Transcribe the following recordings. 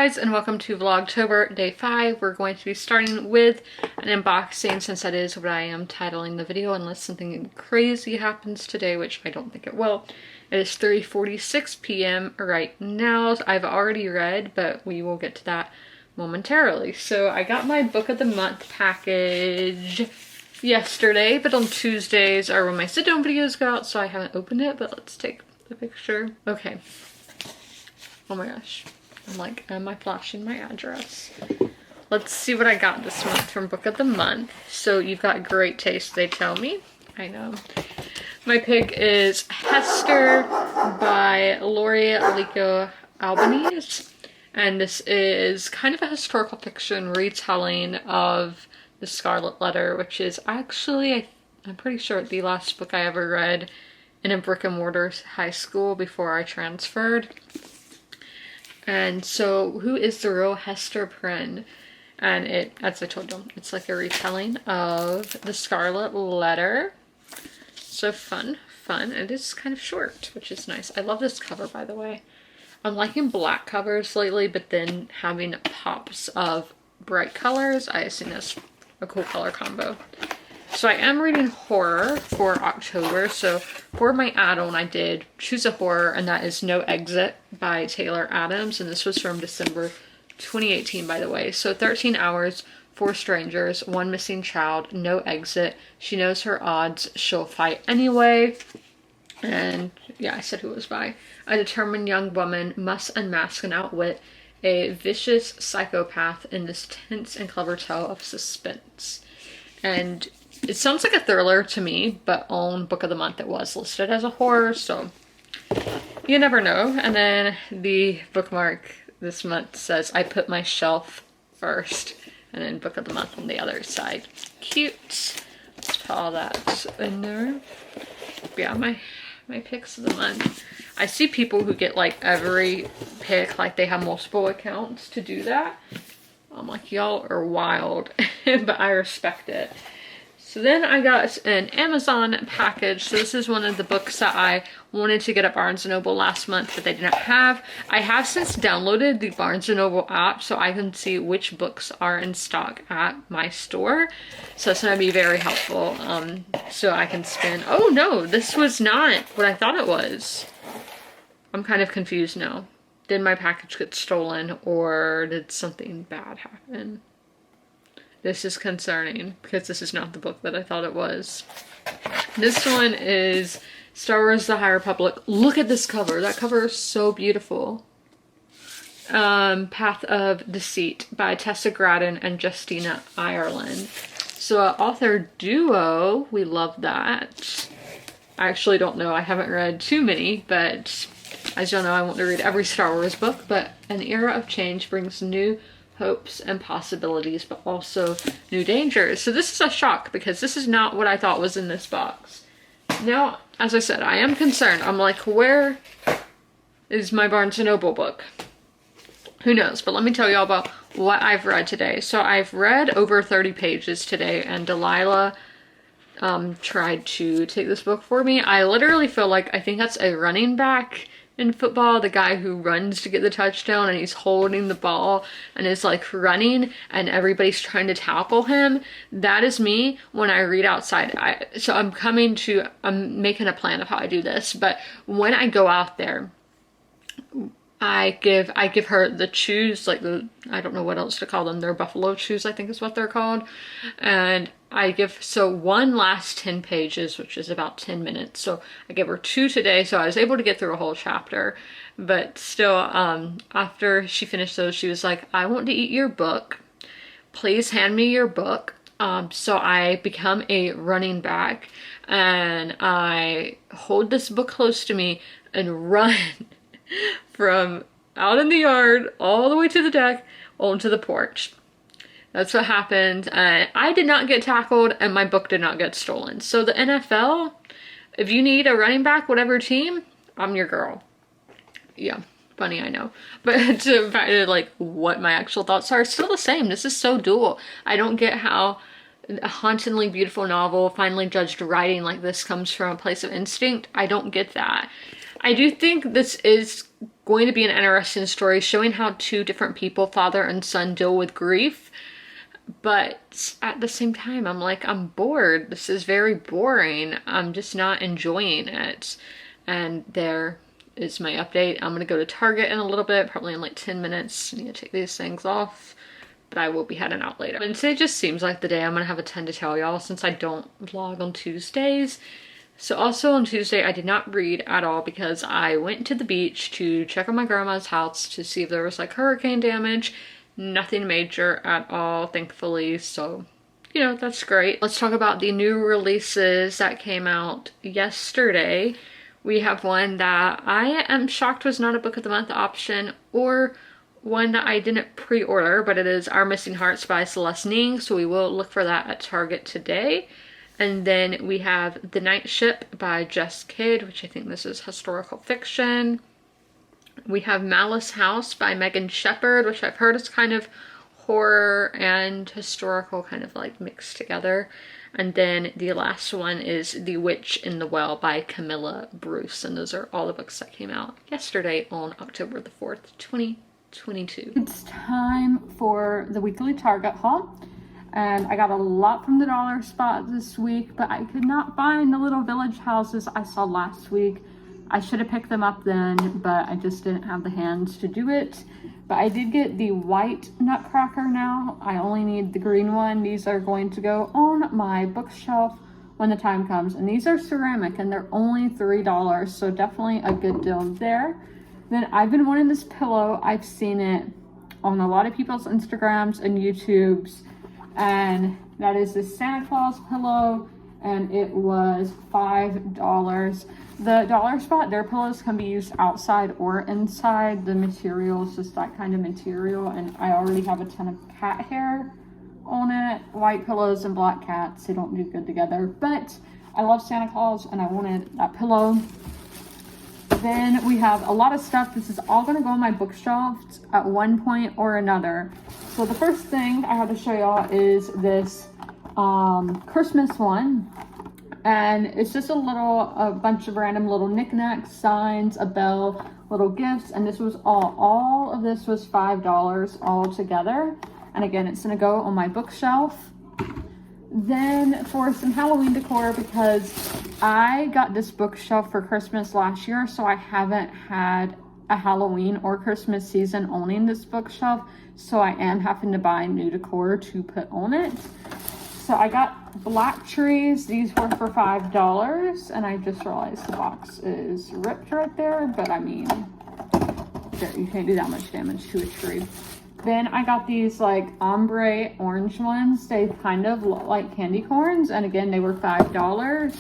guys, and welcome to Vlogtober Day 5. We're going to be starting with an unboxing since that is what I am titling the video unless something crazy happens today, which I don't think it will. It is 3:46 p.m. right now. I've already read, but we will get to that momentarily. So I got my book of the month package yesterday, but on Tuesdays are when my sit-down videos go out, so I haven't opened it, but let's take the picture. Okay. Oh my gosh. I'm like, am I flashing my address? Let's see what I got this month from Book of the Month. So you've got great taste, they tell me. I know. My pick is Hester by Lori Lico Albanese. And this is kind of a historical fiction retelling of The Scarlet Letter, which is actually, I'm pretty sure, the last book I ever read in a brick and mortar high school before I transferred. And so, who is the real Hester Prynne? And it, as I told you, it's like a retelling of The Scarlet Letter. So fun. It is kind of short, which is nice. I love this cover, by the way. I'm liking black covers lately, but then having pops of bright colors, I assume that's a cool color combo. So I am reading horror for October. So for my add-on, I did choose a horror, and that is No Exit by Taylor Adams. And this was from December 2018, by the way. So 13 hours, 4 strangers, 1 missing child, no exit. She knows her odds, she'll fight anyway. And yeah, I said who it was by. A determined young woman must unmask and outwit a vicious psychopath in this tense and clever tale of suspense. And it sounds like a thriller to me, but on Book of the Month it was listed as a horror, so you never know. And then the bookmark this month says, I put my shelf first, and then Book of the Month on the other side. Cute. Let's put all that in there. Yeah, my picks of the month. I see people who get like every pick, like they have multiple accounts to do that. I'm like, y'all are wild, but I respect it. So then I got an Amazon package. So this is one of the books that I wanted to get at Barnes & Noble last month, but they did not have. I have since downloaded the Barnes & Noble app so I can see which books are in stock at my store. So it's going to be very helpful. So I can spend, oh no, this was not what I thought it was. I'm kind of confused now. Did my package get stolen or did something bad happen? This is concerning because this is not the book that I thought it was. This one is Star Wars The High Republic. Look at this cover. That cover is so beautiful. Path of Deceit by Tessa Gradden and Justina Ireland. So author duo, we love that. I actually don't know. I haven't read too many, but as y'all know, I want to read every Star Wars book. But an era of change brings new hopes and possibilities, but also new dangers. So this is a shock because this is not what I thought was in this box. Now, as I said, I am concerned. I'm like, where is my Barnes & Noble book? Who knows? But let me tell you all about what I've read today. So I've read over 30 pages today, and Delilah tried to take this book for me. I literally feel like I think that's a running back in football, the guy who runs to get the touchdown and he's holding the ball and is like running and everybody's trying to tackle him. That is me when I read outside. So I'm making a plan of how I do this, but when I go out there, I give her the chews, like I don't know what else to call them. They're buffalo chews, I think is what they're called. And I give, so one lasts 10 pages, which is about 10 minutes. So I gave her 2 today, so I was able to get through a whole chapter. But still, after she finished those, she was like, I want to eat your book. Please hand me your book. So I become a running back and I hold this book close to me and run from out in the yard all the way to the deck onto the porch. That's what happened. I did not get tackled and my book did not get stolen. So the NFL, if you need a running back, whatever team, I'm your girl. Yeah, funny, I know. But to like what my actual thoughts are, still the same. This is so dual. I don't get how a hauntingly beautiful novel, finally judged writing like this, comes from a place of instinct. I don't get that. I do think this is going to be an interesting story showing how two different people, father and son, deal with grief. But at the same time, I'm like, I'm bored. This is very boring. I'm just not enjoying it. And there is my update. I'm gonna go to Target in a little bit, probably in like 10 minutes. I need to take these things off, but I will be heading out later. And today just seems like the day I'm gonna have a ton to tell y'all since I don't vlog on Tuesdays. So also on Tuesday, I did not read at all because I went to the beach to check on my grandma's house to see if there was like hurricane damage. Nothing major at all, thankfully, so you know, that's great. Let's talk about the new releases that came out yesterday. We have one that I am shocked was not a book of the month option, or one that I didn't pre-order, but it is Our Missing Hearts by Celeste Ning, so we will look for that at Target today. And then we have The Night Ship by Jess Kidd, which I think this is historical fiction. We have Malice House by Megan Shepherd, which I've heard is kind of horror and historical kind of like mixed together. And then the last one is The Witch in the Well by Camilla Bruce. And those are all the books that came out yesterday on October the 4th, 2022. It's time for the weekly Target haul. And I got a lot from the dollar spot this week, but I could not find the little village houses I saw last week. I should have picked them up then, but I just didn't have the hands to do it. But I did get the white nutcracker now. I only need the green one. These are going to go on my bookshelf when the time comes. And these are ceramic and they're only $3, so definitely a good deal there. Then I've been wanting this pillow. I've seen it on a lot of people's Instagrams and YouTubes. And that is the Santa Claus pillow, and it was $5. The dollar spot, their pillows can be used outside or inside. The material is just that kind of material, and I already have a ton of cat hair on it. White pillows and black cats, they don't do good together, but I love Santa Claus and I wanted that pillow. Then we have a lot of stuff. This is all gonna go on my bookshelf at one point or another. So the first thing I have to show y'all is this Christmas one. And it's just a bunch of random little knickknacks, signs, a bell, little gifts. And this was all of this was $5 all together. And again, it's gonna go on my bookshelf. Then for some Halloween decor, because I got this bookshelf for Christmas last year, so I haven't had a Halloween or Christmas season owning this bookshelf, so I am having to buy new decor to put on it. So I got black trees. These were for $5, and I just realized the box is ripped right there, but I mean, you can't do that much damage to a tree. Then I got these like ombre orange ones. They kind of look like candy corns, and again, they were $5.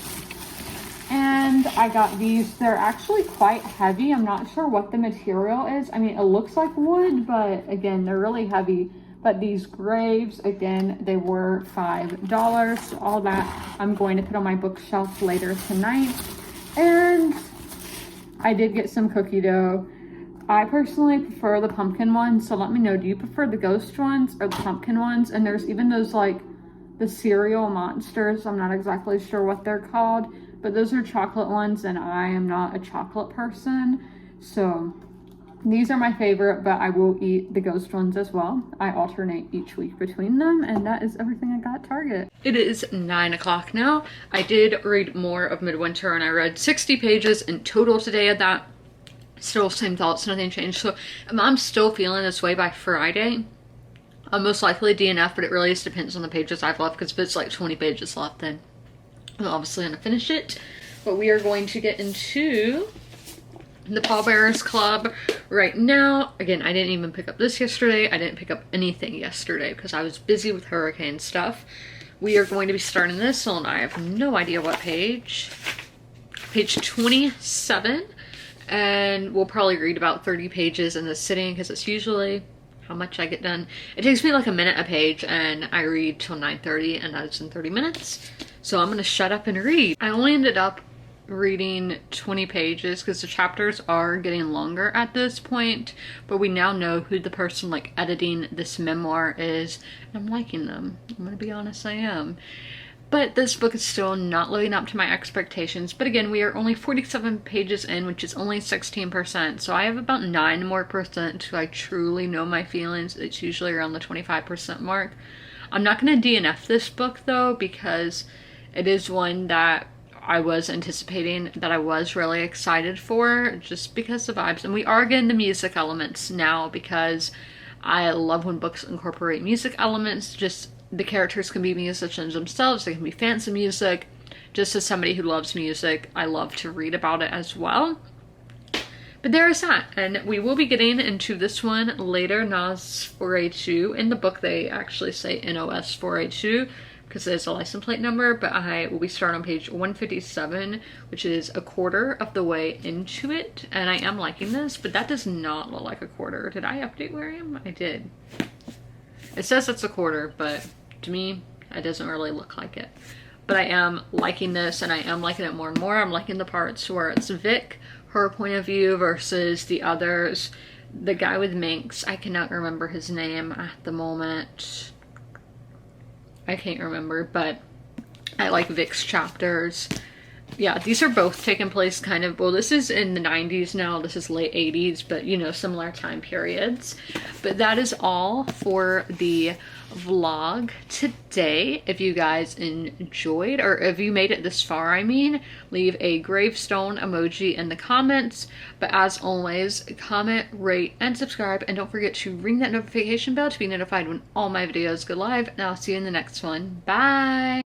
And I got these. They're actually quite heavy. I'm not sure what the material is. I mean, it looks like wood, but again, they're really heavy. But these graves, again, they were $5. So all that I'm going to put on my bookshelf later tonight. And I did get some cookie dough. I personally prefer the pumpkin ones, so let me know, do you prefer the ghost ones or the pumpkin ones? And there's even those like the cereal monsters. I'm not exactly sure what they're called, but those are chocolate ones, and I am not a chocolate person. So these are my favorite, but I will eat the ghost ones as well. I alternate each week between them, and that is everything I got at Target. It is 9 o'clock now. I did read more of Midwinter, and I read 60 pages in total today of that. Still same thoughts, nothing changed. So I'm still feeling this way by Friday. I'm most likely DNF, but it really just depends on the pages I've left, because if it's like 20 pages left, then I'm obviously gonna finish it. But we are going to get into the Pallbearers Club right now. Again, I didn't even pick up this yesterday. I didn't pick up anything yesterday because I was busy with hurricane stuff. We are going to be starting this on, I have no idea what page. Page 27. And we'll probably read about 30 pages in this sitting, because it's usually how much I get done. It takes me like a minute a page, and I read till 9:30, and that's in 30 minutes. So I'm gonna shut up and read. I only ended up reading 20 pages because the chapters are getting longer at this point, but we now know who the person like editing this memoir is, and I'm liking them. I'm gonna be honest, I am. But this book is still not living up to my expectations. But again, we are only 47 pages in, which is only 16%. So I have about 9 more percent to like truly know my feelings. It's usually around the 25% mark. I'm not going to DNF this book though, because it is one that I was anticipating, that I was really excited for, just because the vibes. And we are getting the music elements now, because I love when books incorporate music elements. Just the characters can be musicians themselves, they can be fans of music. Just as somebody who loves music, I love to read about it as well. But there is that, and we will be getting into this one later, NOS 482. In the book they actually say NOS 482 because there's a license plate number, but I will be starting on page 157, which is a quarter of the way into it, and I am liking this, but that does not look like a quarter. Did I update where I am? I did. It says it's a quarter, but to me, it doesn't really look like it. But I am liking this, and I am liking it more and more. I'm liking the parts where it's Vic, her point of view, versus the others. The guy with Minx, I cannot remember his name at the moment. I can't remember, but I like Vic's chapters. Yeah, these are both taking place kind of, well, this is in the 90s now, this is late 80s, but you know, similar time periods. But that is all for the vlog today. If you guys enjoyed, or if you made it this far, I mean, leave a gravestone emoji in the comments. But as always, comment, rate, and subscribe, and don't forget to ring that notification bell to be notified when all my videos go live, and I'll see you in the next one. Bye!